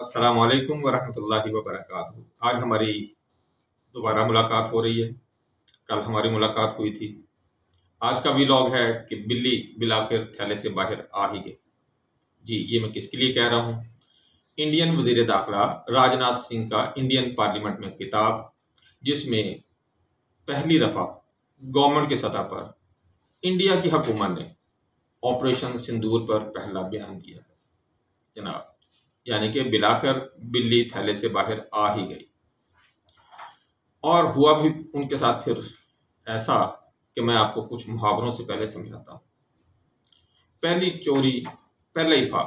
अस्सलाम वालेकुम वरहमतुल्लाहि वबरकातुहू। आज हमारी दोबारा मुलाकात हो रही है। कल हमारी मुलाकात हुई थी। आज का व्लॉग है कि बिल्ली बिलाकर थैले से बाहर आ ही गई। जी, ये मैं किसके लिए कह रहा हूँ? इंडियन वजीर दाखिला राजनाथ सिंह का इंडियन पार्लियामेंट में खिताब, जिसमें पहली दफ़ा गवर्नमेंट की सतह पर इंडिया की हुकूमत ने ऑपरेशन सिंदूर पर पहला बयान दिया जनाब। यानी कि बिलाकर बिल्ली थैले से बाहर आ ही गई। और हुआ भी उनके साथ फिर ऐसा कि मैं आपको कुछ मुहावरों से पहले समझाता हूँ। पहली चोरी पहले ही था,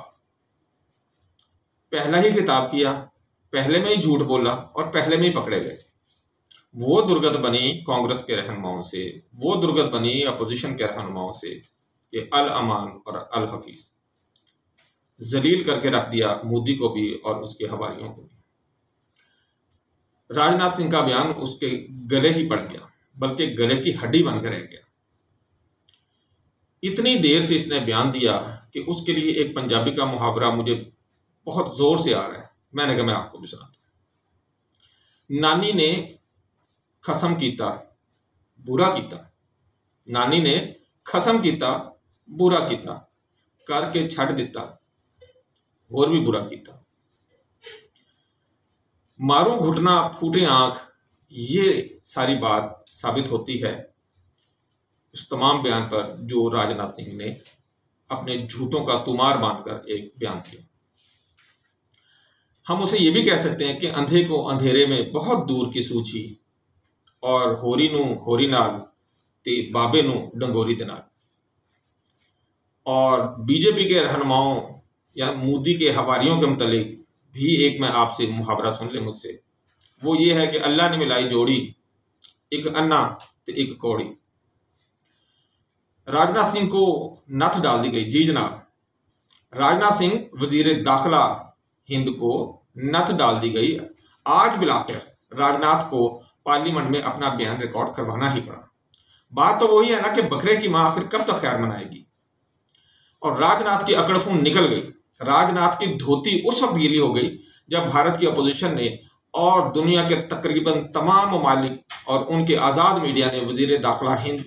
पहला ही खिताब किया, पहले में ही झूठ बोला और पहले में ही पकड़े गए। वो दुर्गत बनी कांग्रेस के रहनुमाओं से, वो दुर्गत बनी अपोजिशन के रहनुमाओं से कि अल अमान और अल हफीज जलील करके रख दिया मोदी को भी और उसके हवारियों को भी। राजनाथ सिंह का बयान उसके गले ही पड़ गया, बल्कि गले की हड्डी बनकर रह गया। इतनी देर से इसने बयान दिया कि उसके लिए एक पंजाबी का मुहावरा मुझे बहुत जोर से आ रहा है। मैंने कहा मैं आपको भी सुनाता हूं। नानी ने खसम कीता बुरा कीता, नानी ने खसम कीता बुरा कीता, करके छड़ दिता और भी बुरा कीता। मारूं घुटना फूटे आंख, ये सारी बात साबित होती है उस तमाम बयान पर जो राजनाथ सिंह ने अपने झूठों का तुमार बांधकर एक बयान दिया। हम उसे ये भी कह सकते हैं कि अंधे को अंधेरे में बहुत दूर की सूची और होरी नू होरी नाल ते बाबे नू डंगोरी दे नाल। और बीजेपी के रहनुमाओं या मोदी के हवारियों के मुतालिक भी एक मैं आपसे मुहावरा सुन ले मुझसे। वो ये है कि अल्लाह ने मिलाई जोड़ी, एक अन्ना तो एक कौड़ी। राजनाथ सिंह को नथ डाल दी गई। जी जनाब, राजनाथ सिंह वजीर दाखिला हिंद को नथ डाल दी गई। आज बिलाकर राजनाथ को पार्लियामेंट में अपना बयान रिकॉर्ड करवाना ही पड़ा। बात तो वही है ना कि बकरे की मां आखिर कब तक खैर मनाएगी। और राजनाथ की अकड़फून निकल गई। राजनाथ की धोती उस वक्त गीली हो गई जब भारत की अपोजिशन ने और दुनिया के तकरीबन तमाम ममालिक और उनके आज़ाद मीडिया ने वजीर दाखिला हिंद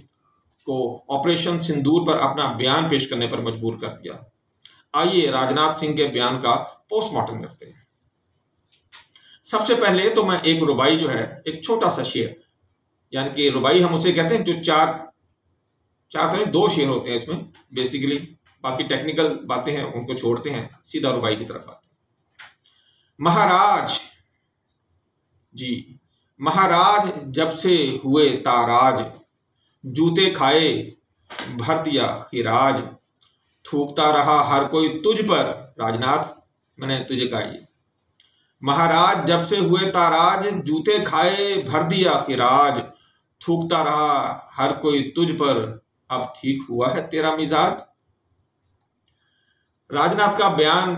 को ऑपरेशन सिंदूर पर अपना बयान पेश करने पर मजबूर कर दिया। आइए राजनाथ सिंह के बयान का पोस्टमार्टम करते हैं। सबसे पहले तो मैं एक रुबाई जो है, एक छोटा सा शेर, यानी कि रुबाई हम उसे कहते हैं जो चार तो नहीं, दो शेर होते हैं इसमें बेसिकली। बाकी टेक्निकल बातें हैं उनको छोड़ते हैं, सीधा रुबाई की तरफ आते हैं। महाराज जी, महाराज जब से हुए ताराज, जूते खाए भर दिया खिराज, थूकता रहा हर कोई तुझ पर। राजनाथ, मैंने तुझे कहा ये। महाराज जब से हुए ताराज, जूते खाए भर दिया खिराज, थूकता रहा हर कोई तुझ पर, अब ठीक हुआ है तेरा मिजाज। राजनाथ का बयान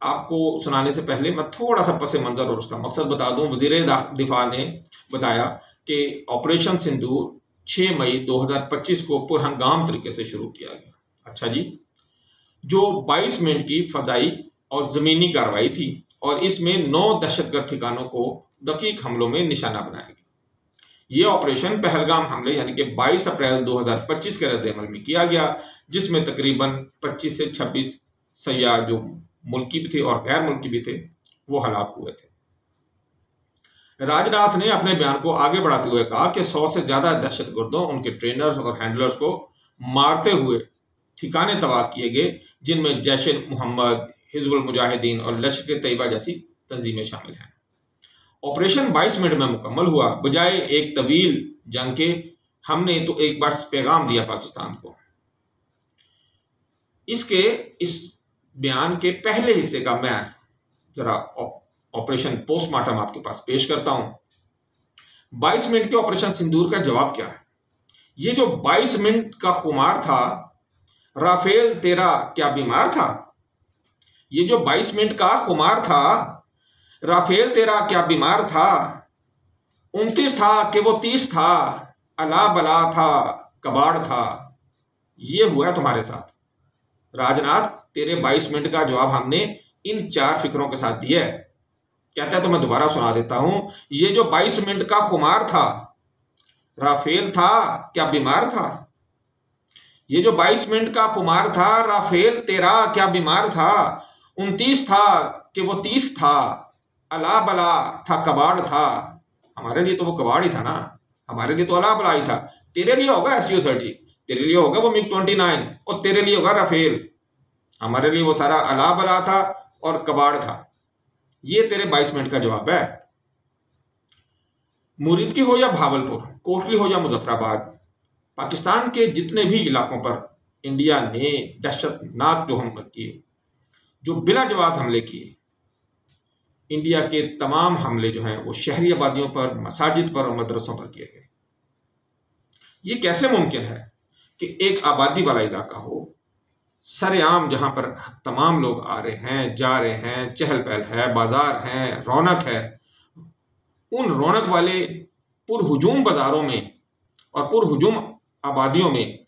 आपको सुनाने से पहले मैं थोड़ा सा पस मंजर और उसका मकसद बता दूं। वजीर दिफा ने बताया कि ऑपरेशन सिंदूर 6 मई 2025 को पुरहंगाम तरीके से शुरू किया गया। अच्छा जी, जो 22 मिनट की फजाई और ज़मीनी कार्रवाई थी और इसमें 9 दहशतगर्द ठिकानों को दकीक हमलों में निशाना बनाया गया। ये ऑपरेशन पहलगाम हमले यानी कि 22 अप्रैल 2025 के रद्द-ए-अमल में किया गया, जिसमें तकरीबन 25 से 26 सयाह जो मुल्की भी थे और गैर मुल्की भी थे वो हलाक हुए थे। राजनाथ ने अपने बयान को आगे बढ़ाते हुए कहा कि 100 से ज्यादा दहशतगर्दों, उनके ट्रेनर्स और हैंडलर्स को मारते हुए ठिकाने तबाह किए गए, जिनमें जैश ए मोहम्मद, हिजबुल मुजाहिदीन और लश्कर तैयबा जैसी तंजीमें शामिल हैं। ऑपरेशन 22 मिनट में मुकम्मल हुआ। बजाय एक तवील जंग के हमने तो एक बस पैगाम दिया पाकिस्तान को। इसके इस बयान के पहले हिस्से का मैं जरा ऑपरेशन पोस्टमार्टम आपके पास पेश करता हूं। 22 मिनट के ऑपरेशन सिंदूर का जवाब क्या है? ये जो 22 मिनट का खुमार था, राफेल तेरा क्या बीमार था? ये जो 22 मिनट का खुमार था, राफेल तेरा क्या बीमार था? 29 था कि वो 30 था, अला बला था कबाड़ था। ये हुआ तुम्हारे साथ। राजनाथ, तेरे 22 मिनट का जवाब हमने इन 4 फिक्रों के साथ दिया है। कहता है तो मैं दोबारा सुना देता हूं, ये जो 22 मिनट का खुमार था, राफेल था क्या बीमार था? ये जो 22 मिनट का खुमार था, राफेल तेरा क्या बीमार था? 29 था कि वो 30 था, अला बला था कबाड़ था। हमारे लिए तो वो कबाड़ ही था ना, हमारे लिए तो अला बला ही था। तेरे लिए होगा SU-30, तेरे लिए होगा वो MiG-29 और तेरे लिए होगा राफेल। हमारे लिए वो सारा अला बला था और कबाड़ था। ये तेरे 22 मिनट का जवाब है। मुरीदकी हो या भावलपुर, कोटली हो या मुजफ्फराबाद, पाकिस्तान के जितने भी इलाकों पर इंडिया ने दहशतनाक जो हमले किए, जो बिला जवाब हमले किए, इंडिया के तमाम हमले जो हैं वो शहरी आबादियों पर, मसाजिद पर और मदरसों पर किए गए। ये कैसे मुमकिन है कि एक आबादी वाला इलाका हो, सरेआम जहां पर तमाम लोग आ रहे हैं, जा रहे हैं, चहल पहल है, बाजार है, रौनक है, उन रौनक वाले पुरहुजूम बाजारों में और पुरहुजूम आबादियों में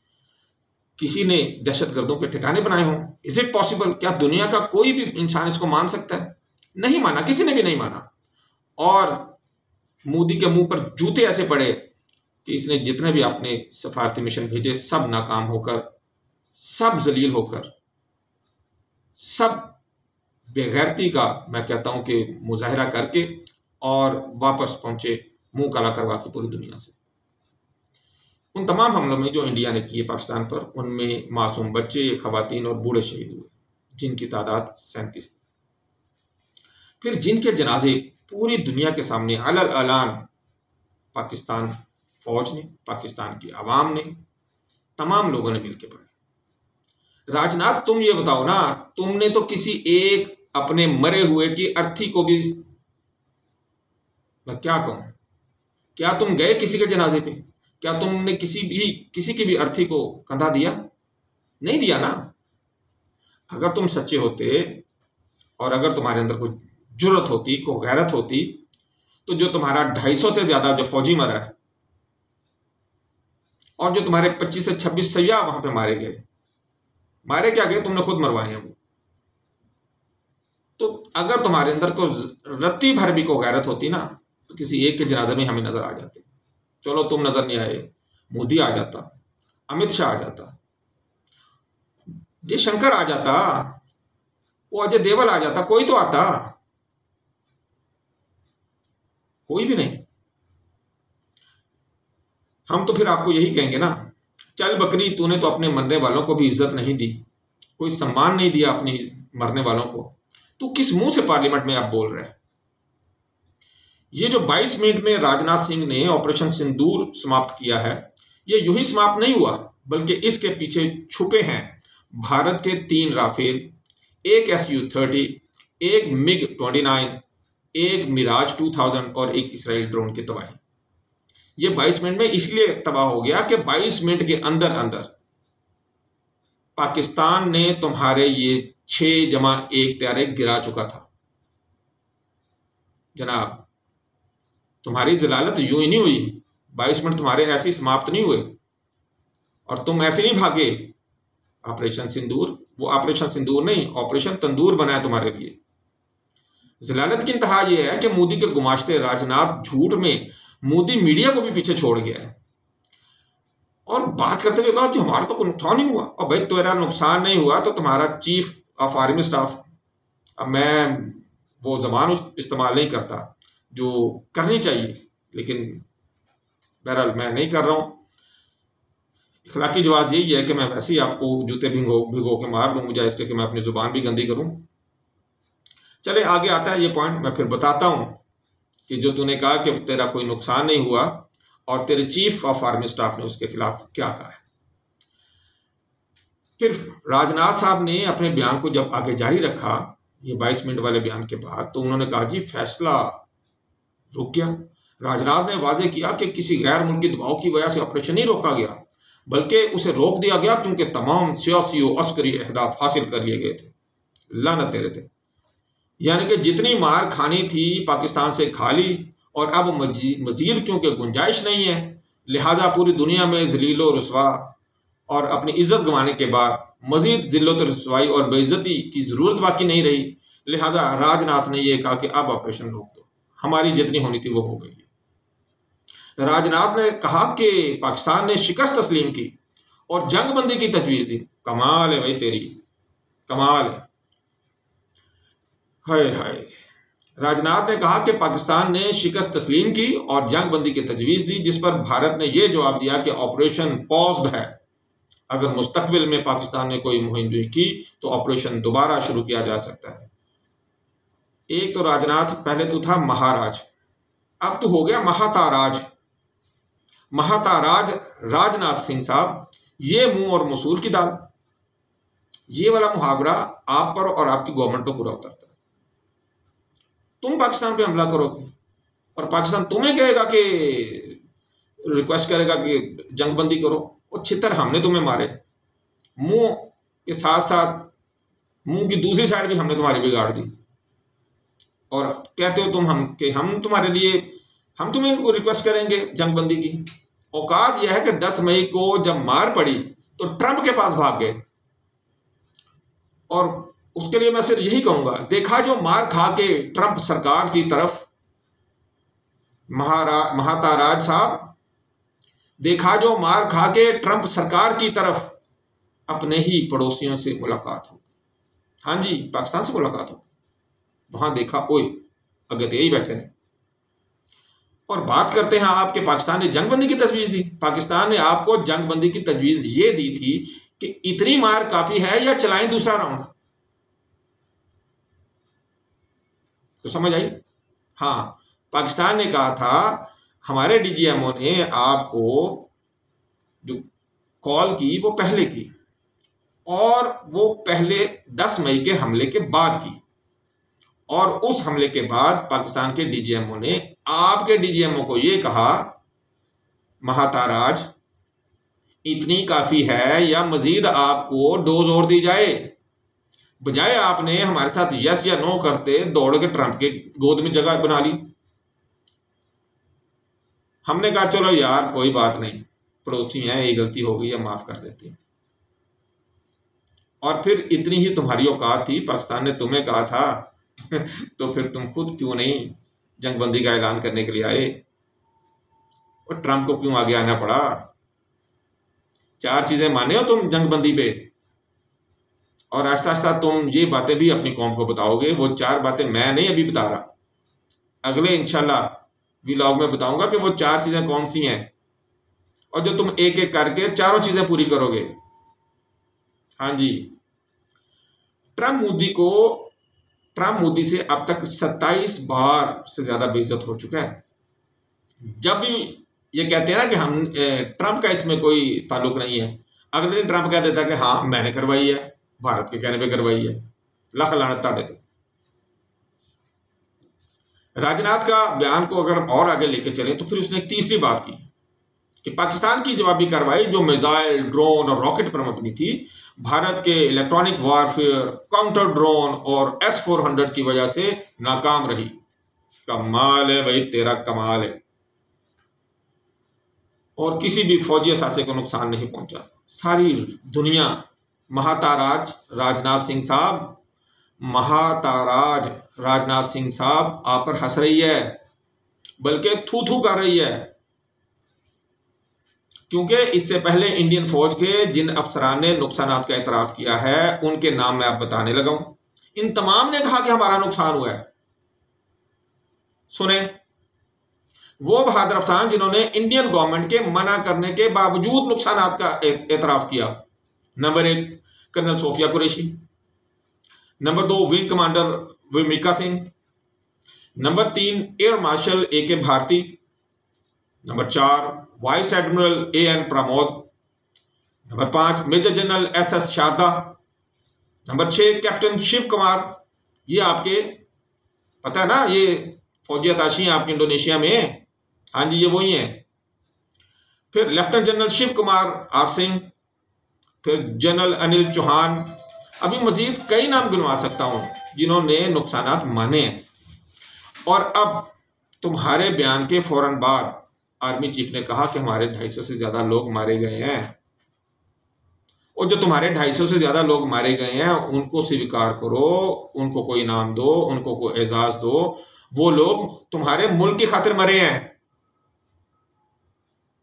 किसी ने दहशतगर्दों के ठिकाने बनाए हों? Is it possible? क्या दुनिया का कोई भी इंसान इसको मान सकता है? नहीं माना, किसी ने भी नहीं माना। और मोदी के मुंह पर जूते ऐसे पड़े कि इसने जितने भी अपने सफारती मिशन भेजे सब नाकाम होकर, सब जलील होकर, सब बेगैरती का मैं कहता हूं कि मुजाहिरा करके और वापस पहुंचे मुंह काला करवा के पूरी दुनिया से। उन तमाम हमलों में जो इंडिया ने किए पाकिस्तान पर, उनमें मासूम बच्चे, खवातीन और बूढ़े शहीद हुए, जिनकी तादाद 37 थी। फिर जिनके जनाजे पूरी दुनिया के सामने अलल अलान पाकिस्तान फौज ने, पाकिस्तान की आवाम ने, तमाम लोगों ने मिलकर पढ़े। राजनाथ, तुम ये बताओ ना, तुमने तो किसी एक अपने मरे हुए की अर्थी को भी, मैं क्या कहूं, क्या तुम गए किसी के जनाजे पे? क्या तुमने किसी की भी अर्थी को कंधा दिया? नहीं दिया ना। अगर तुम सच्चे होते और अगर तुम्हारे अंदर कोई जुर्रत होती, कोई गैरत होती, तो जो तुम्हारा 250 से ज्यादा जो फौजी मरा है और जो तुम्हारे 25 से 26 सैया वहां पे मारे गए, मारे क्या गए, तुमने खुद मरवाए हैं वो। तो अगर तुम्हारे अंदर को रत्ती भर भी को गैरत होती ना, तो किसी एक के जनाजे में हमें नजर आ जाते। चलो तुम नजर नहीं आए, मोदी आ जाता, अमित शाह आ जाता, जयशंकर आ जाता, वो अजय देवल आ जाता, कोई तो आता, कोई भी नहीं। हम तो फिर आपको यही कहेंगे ना, चल बकरी, तूने तो अपने मरने वालों को भी इज्जत नहीं दी, कोई सम्मान नहीं दिया अपनी मरने वालों को, तू किस मुंह से पार्लियामेंट में आप बोल रहे हैं? ये जो 22 मिनट में राजनाथ सिंह ने ऑपरेशन सिंदूर समाप्त किया है, ये यूं ही समाप्त नहीं हुआ, बल्कि इसके पीछे छुपे हैं भारत के 3 राफेल, एक SU-30, एक MiG-29, एक मिराज 2000 और एक इसराइल ड्रोन की तबाही। ये 22 मिनट में इसलिए तबाह हो गया कि 22 मिनट के अंदर अंदर पाकिस्तान ने तुम्हारे ये 6+1 तैयारे गिरा चुका था। जनाब, तुम्हारी जलालत यूं ही नहीं हुई, 22 मिनट तुम्हारे ऐसे ही समाप्त नहीं हुए और तुम ऐसे नहीं भागे। ऑपरेशन सिंदूर, वो ऑपरेशन सिंदूर नहीं, ऑपरेशन तंदूर बनाया तुम्हारे लिए। जलालत की इंतहा यह है कि मोदी के गुमाश्ते राजनाथ झूठ में मोदी मीडिया को भी पीछे छोड़ गया है और बात करते हुए कहा जो हमारा तो कोई नुकसान नहीं हुआ। और भाई तेरा नुकसान नहीं हुआ तो तुम्हारा चीफ ऑफ आर्मी स्टाफ, अब मैं वो जबान इस्तेमाल नहीं करता जो करनी चाहिए, लेकिन बहरहाल मैं नहीं कर रहा हूं। इखलाकी जवाब यही है कि मैं वैसे ही आपको जूते भिगो के मार लूँ, मुझे इसके कि मैं अपनी जुबान भी गंदी करूं। चले आगे आता है ये पॉइंट, मैं फिर बताता हूं कि जो तूने कहा कि तेरा कोई नुकसान नहीं हुआ और तेरे चीफ ऑफ आर्मी स्टाफ ने उसके खिलाफ क्या कहा है। फिर राजनाथ साहब ने अपने बयान को जब आगे जारी रखा, ये 22 मिनट वाले बयान के बाद, तो उन्होंने कहा जी फैसला रुक गया। राजनाथ ने वाजे किया कि किसी गैर मुल्की दबाव की वजह से ऑपरेशन नहीं रोका गया, बल्कि उसे रोक दिया गया क्योंकि तमाम सियासी और अस्करी अहदाफ हासिल कर लिए गए थे। लानत तेरे थे, यानी कि जितनी मार खानी थी पाकिस्तान से खा ली और अब मजीद क्योंकि गुंजाइश नहीं है, लिहाजा पूरी दुनिया में जलील व रुसवा और अपनी इज्जत गंवाने के बाद मजीद जिल्लत रसवाई और बेइज्जती की ज़रूरत बाकी नहीं रही, लिहाजा राजनाथ ने यह कहा कि अब ऑपरेशन रोक दो, हमारी जितनी होनी थी वो हो गई है। राजनाथ ने कहा कि पाकिस्तान ने शिकस्त तस्लीम की और जंगबंदी की तजवीज़ दी। कमाल है भाई तेरी, कमाल है। हाय हाय। राजनाथ ने कहा कि पाकिस्तान ने शिकस्त तस्लीम की और जंगबंदी की तजवीज़ दी, जिस पर भारत ने यह जवाब दिया कि ऑपरेशन पॉज्ड है। अगर मुस्तकबिल में पाकिस्तान ने कोई मुहिम की तो ऑपरेशन दोबारा शुरू किया जा सकता है। एक तो राजनाथ, पहले तो था महाराज, अब तो हो गया महाताराज। महाताराज राजनाथ सिंह साहब, ये मुंह और मसूर की दाल, ये वाला मुहावरा आप पर और आपकी गवर्नमेंट पर पूरा उतरता है। तुम पाकिस्तान पे हमला करोगे और पाकिस्तान तुम्हें कहेगा कि रिक्वेस्ट करेगा कि जंगबंदी करो, और छितर हमने तुम्हें मारे, मुंह के साथ साथ मुंह की दूसरी साइड भी हमने तुम्हारी बिगाड़ दी, और कहते हो तुम हम तुम्हारे लिए, हम तुम्हें रिक्वेस्ट करेंगे जंगबंदी की। औकात यह है कि 10 मई को जब मार पड़ी तो ट्रंप के पास भाग गए, और उसके लिए मैं सिर्फ यही कहूंगा, देखा जो मार खा के ट्रंप सरकार की तरफ, महाताराज साहब, देखा जो मार खा के ट्रंप सरकार की तरफ अपने ही पड़ोसियों से मुलाकात हो। हाँ जी, पाकिस्तान से मुलाकात हो, वहां देखा ओए अगत यही बैठे ने। और बात करते हैं आपके पाकिस्तान ने जंगबंदी की तजवीज़ दी। पाकिस्तान ने आपको जंगबंदी की तजवीज़ ये दी थी कि इतनी मार काफ़ी है या चलाएं दूसरा राउंड, तो समझ आई। हाँ, पाकिस्तान ने कहा था, हमारे डीजीएमओ ने आपको जो कॉल की वो पहले की, और वो पहले 10 मई के हमले के बाद की, और उस हमले के बाद पाकिस्तान के डीजीएमओ ने आपके डीजीएमओ को ये कहा, महाताराज इतनी काफ़ी है या मजीद आपको डोज और दी जाए। बजाय आपने हमारे साथ यस या नो करते दौड़ के ट्रंप के गोद में जगह बना ली। हमने कहा चलो यार कोई बात नहीं, पड़ोसी हैं, ये गलती हो गई है, माफ कर देते हैं। और फिर इतनी ही तुम्हारी औकात थी, पाकिस्तान ने तुम्हें कहा था तो फिर तुम खुद क्यों नहीं जंगबंदी का ऐलान करने के लिए आए, और ट्रंप को क्यों आगे आना पड़ा? 4 चीजें माने हो तुम जंगबंदी पे, और आहिस्ता आहिस्ता तुम ये बातें भी अपनी कौम को बताओगे। वो 4 बातें मैं नहीं अभी बता रहा, अगले इंशाल्लाह व्लॉग में बताऊंगा कि वो 4 चीजें कौन सी हैं, और जो तुम एक एक करके चारों चीजें पूरी करोगे। हाँ जी, ट्रंप मोदी से अब तक 27 बार से ज्यादा बेइज्जत हो चुका है। जब भी ये कहते हैं ना कि हम ट्रंप का इसमें कोई ताल्लुक नहीं है, अगले दिन ट्रंप कह देता है कि हाँ मैंने करवाई है, भारत के कहने पे करवाई है। लख लानत ताड़े थे। राजनाथ का बयान को अगर और आगे लेके चले तो फिर उसने एक तीसरी बात की कि पाकिस्तान की जवाबी कार्रवाई जो मिसाइल, ड्रोन और रॉकेट पर मबनी थी, भारत के इलेक्ट्रॉनिक वारफेयर, काउंटर ड्रोन और S-400 की वजह से नाकाम रही। कमाल है भाई तेरा, कमाल है। और किसी भी फौजी असासे को नुकसान नहीं पहुंचा। सारी दुनिया महाताराज राजनाथ सिंह साहब, महाताराज राजनाथ सिंह साहब आप पर हंस रही है, बल्कि थू थू कर रही है, क्योंकि इससे पहले इंडियन फौज के जिन अफसरान ने नुकसान का एतराफ़ किया है उनके नाम मैं आप बताने लगा हूं। इन तमाम ने कहा कि हमारा नुकसान हुआ है। सुने, वो बहादुर अफसरान जिन्होंने इंडियन गवर्नमेंट के मना करने के बावजूद नुकसान का एतराफ़ किया। Number 1 colonel Sofia Qureshi, number 2 wing commander Vyomika Singh, number 3 air marshal AK Bharti, number 4 vice admiral AN Pramod, number 5 major general SS Sharda, number 6 captain Shiv Kumar. ये आपके पता है ना, ये फौजी अताशी हैं आपके इंडोनेशिया में। हाँ जी, ये वही हैं। फिर lieutenant general Shiv Kumar R Singh, फिर जनरल अनिल चौहान, अभी मजीद कई नाम गिनवा सकता हूं जिन्होंने नुकसानात माने हैं। और अब तुम्हारे बयान के फौरन बाद आर्मी चीफ ने कहा कि हमारे 250 से ज्यादा लोग मारे गए हैं, और जो तुम्हारे 250 से ज्यादा लोग मारे गए हैं उनको स्वीकार करो, उनको कोई इनाम दो, उनको कोई एजाज दो। वो लोग तुम्हारे मुल्क की खातिर मरे हैं।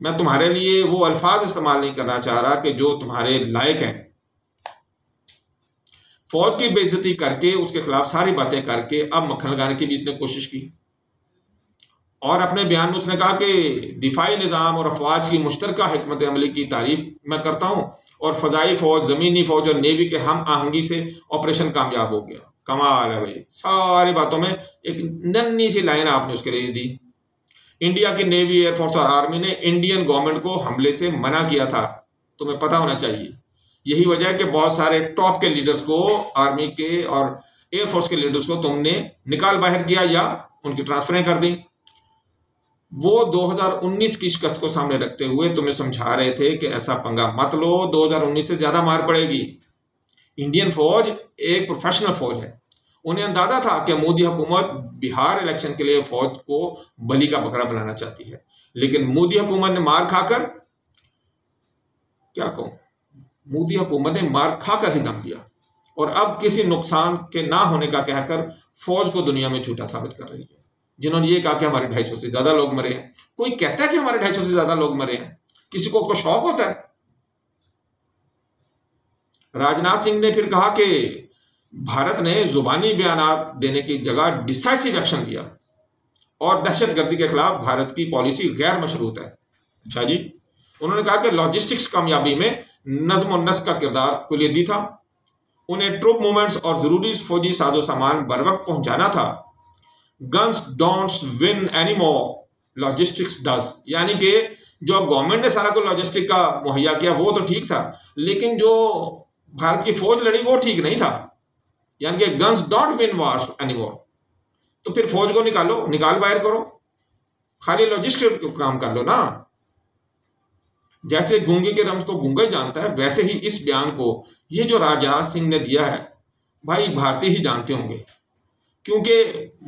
मैं तुम्हारे लिए वो अल्फाज इस्तेमाल नहीं करना चाह रहा कि जो तुम्हारे लायक हैं। फौज की बेइज्जती करके, उसके खिलाफ सारी बातें करके अब मक्खन लगाने की भी इसने कोशिश की। और अपने बयान में उसने कहा कि दिफाई निज़ाम और अफवाज की मुश्तरका हिकमत अमली की तारीफ मैं करता हूँ और फ़ज़ाई फ़ौज, ज़मीनी फ़ौज और नेवी के हम आहंगी से ऑपरेशन कामयाब हो गया। कमाल है भाई, सारी बातों में एक नन्ही सी लाइन आपने उसके लिए दी। इंडिया की नेवी, एयरफोर्स और आर्मी ने इंडियन गवर्नमेंट को हमले से मना किया था, तुम्हें पता होना चाहिए। यही वजह है कि बहुत सारे टॉप के लीडर्स को, आर्मी के और एयरफोर्स के लीडर्स को तुमने निकाल बाहर किया या उनकी ट्रांसफरें कर दी। वो 2019 की शिकस्त को सामने रखते हुए तुम्हें समझा रहे थे कि ऐसा पंगा मत लो, 2019 से ज्यादा मार पड़ेगी। इंडियन फौज एक प्रोफेशनल फौज है। उन्हें अंदाजा था कि मोदी हुकूमत बिहार इलेक्शन के लिए फौज को बलि का बकरा बनाना चाहती है, लेकिन मोदी हुकूमत ने मार खाकर, क्या कहूं, मोदी हुकूमत ने मार खाकर ही दम लिया और अब किसी नुकसान के ना होने का कहकर फौज को दुनिया में झूठा साबित कर रही है। जिन्होंने ये कहा कि हमारे 250 से ज्यादा लोग मरे हैं। कोई कहता है कि हमारे 250 से ज्यादा लोग मरे हैं? किसी को शौक होता है? राजनाथ सिंह ने फिर कहा कि भारत ने जुबानी बयानात देने की जगह डिसाइसिव एक्शन लिया और दहशतगर्दी के खिलाफ भारत की पॉलिसी गैर मशरूत है। अच्छा जी। उन्होंने कहा कि लॉजिस्टिक्स कामयाबी में नज्म और नस्क का किरदार कुलीदी था। उन्हें ट्रूप मूवमेंट्स और जरूरी फौजी साजो सामान बर वक्त पहुंचाना था। Guns don'ts win anymore, logistics does. यानी कि जो गवर्नमेंट ने सारा को लॉजिस्टिक का मुहैया किया वो तो ठीक था, लेकिन जो भारत की फौज लड़ी वो ठीक नहीं था। यानी कि guns don't win Wars anymore. तो फिर फौज को निकालो, निकाल बाहर करो, खाली लॉजिस्टिक काम कर लो ना। जैसे गूंगे के रम्ज को गूंगा जानता है, वैसे ही इस बयान को ये जो राजनाथ सिंह ने दिया है भाई भारतीय ही जानते होंगे, क्योंकि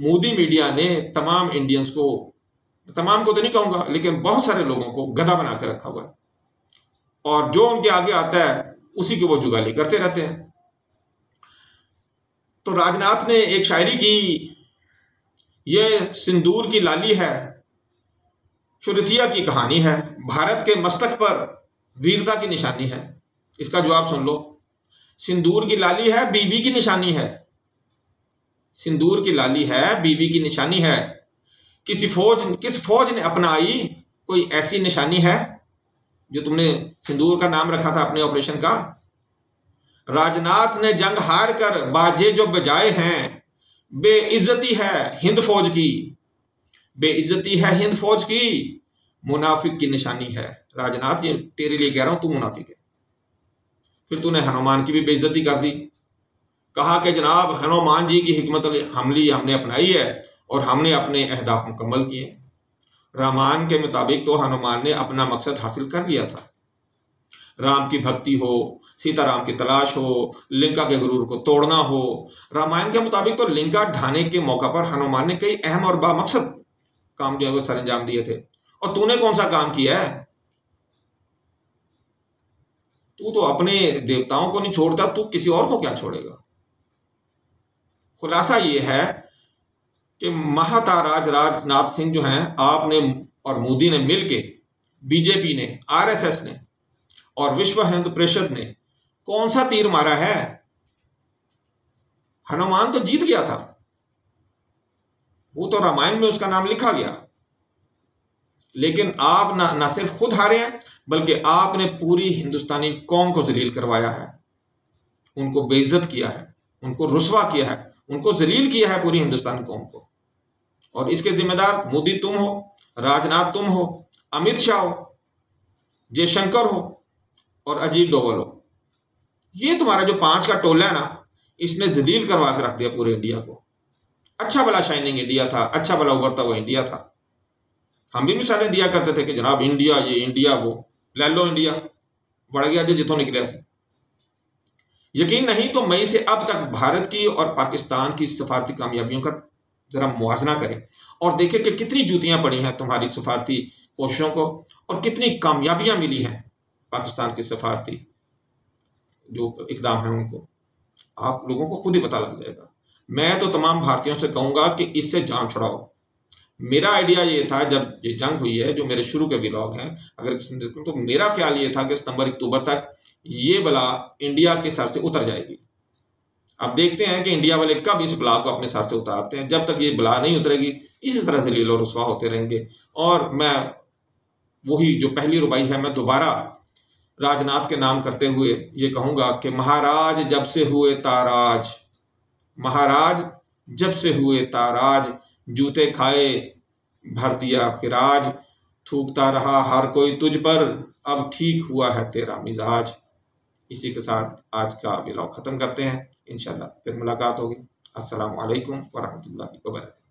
मोदी मीडिया ने तमाम इंडियंस को, तमाम को तो नहीं कहूंगा, लेकिन बहुत सारे लोगों को गधा बना कर रखा हुआ है और जो उनके आगे आता है उसी की वो जुगाली करते रहते हैं। तो राजनाथ ने एक शायरी की, ये सिंदूर की लाली है, शुरतिया की कहानी है, भारत के मस्तक पर वीरता की निशानी है। इसका जवाब सुन लो। सिंदूर की लाली है, बीबी की निशानी है। सिंदूर की लाली है, बीबी की निशानी है। किस फौज ने अपनाई कोई ऐसी निशानी है जो तुमने सिंदूर का नाम रखा था अपने ऑपरेशन का? राजनाथ ने जंग हार कर बाजे जो बजाए हैं, बेइज्जती है हिंद फौज की, बेइज्जती है हिंद फौज की, मुनाफिक की निशानी है। राजनाथ, ये तेरे लिए कह रहा हूं, तू मुनाफिक है। फिर तूने हनुमान की भी बेइज्जती कर दी। कहा कि जनाब हनुमान जी की हिकमत हमली हमने अपनाई है और हमने अपने अहदाफ मुकम्मल किए। रामायण के मुताबिक तो हनुमान ने अपना मकसद हासिल कर लिया था। राम की भक्ति हो, सीताराम की तलाश हो, लंका के गुरूर को तोड़ना हो। रामायण के मुताबिक तो लंका ढाने के मौका पर हनुमान ने कई अहम और बामकसद काम जो है वो सर अंजाम दिए थे। और तूने कौन सा काम किया है? तू तो अपने देवताओं को नहीं छोड़ता, तू किसी और को क्या छोड़ेगा? खुलासा ये है कि महाताराज राजनाथ सिंह जो हैं, आपने और मोदी ने मिलके, बीजेपी ने, आरएसएस ने और विश्व हिंदू परिषद ने कौन सा तीर मारा है? हनुमान तो जीत गया था, वो तो रामायण में उसका नाम लिखा गया, लेकिन आप ना सिर्फ खुद हारे हैं बल्कि आपने पूरी हिंदुस्तानी कौम को जलील करवाया है, उनको बेइज्जत किया है, उनको रुस्वा किया है, उनको जलील किया है पूरी हिंदुस्तानी कौम को। और इसके जिम्मेदार मोदी तुम हो, राजनाथ तुम हो, अमित शाह हो, जयशंकर हो और अजीत डोवल हो। ये तुम्हारा जो 5 का टोला है ना, इसने जलील करवा के रख दिया पूरे इंडिया को। अच्छा भला शाइनिंग इंडिया था, अच्छा भला उभरता हुआ इंडिया था। हम भी मिसालें दिया करते थे कि जनाब इंडिया ये, इंडिया वो, ले लो इंडिया बढ़ गया जो जितों निकले ऐसे। यकीन नहीं तो मई से अब तक भारत की और पाकिस्तान की सफारती कामयाबियों का जरा मुआवजा करें और देखें कि कितनी जूतियां पड़ी हैं तुम्हारी सफारती कोशिशों को और कितनी कामयाबियां मिली हैं पाकिस्तान की सफारती जो इकदाम है उनको, आप लोगों को खुद ही पता लग जाएगा। मैं तो तमाम भारतीयों से कहूँगा कि इससे जान छुड़ाओ। मेरा आइडिया ये था, जब ये जंग हुई है, जो मेरे शुरू के व्लॉग हैं अगर किसी ने देखो, तो मेरा ख्याल ये था कि सितंबर अक्टूबर तक ये बला इंडिया के सर से उतर जाएगी। अब देखते हैं कि इंडिया वाले कब इस बला को अपने सर से उतारते हैं। जब तक ये बला नहीं उतरेगी इसी तरह से लीलो रुस्वा होते रहेंगे। और मैं वही जो पहली रुबाई है, मैं दोबारा राजनाथ के नाम करते हुए ये कहूँगा कि महाराज जब से हुए ताराज, महाराज जब से हुए ताराज, जूते खाए भर दिया खिराज, थूकता रहा हर कोई तुझ पर, अब ठीक हुआ है तेरा मिजाज। इसी के साथ आज का व्लॉग ख़त्म करते हैं। इंशाल्लाह फिर मुलाकात होगी। अस्सलामु अलैकुम वरहमतुल्लाहि वबरकातुहू।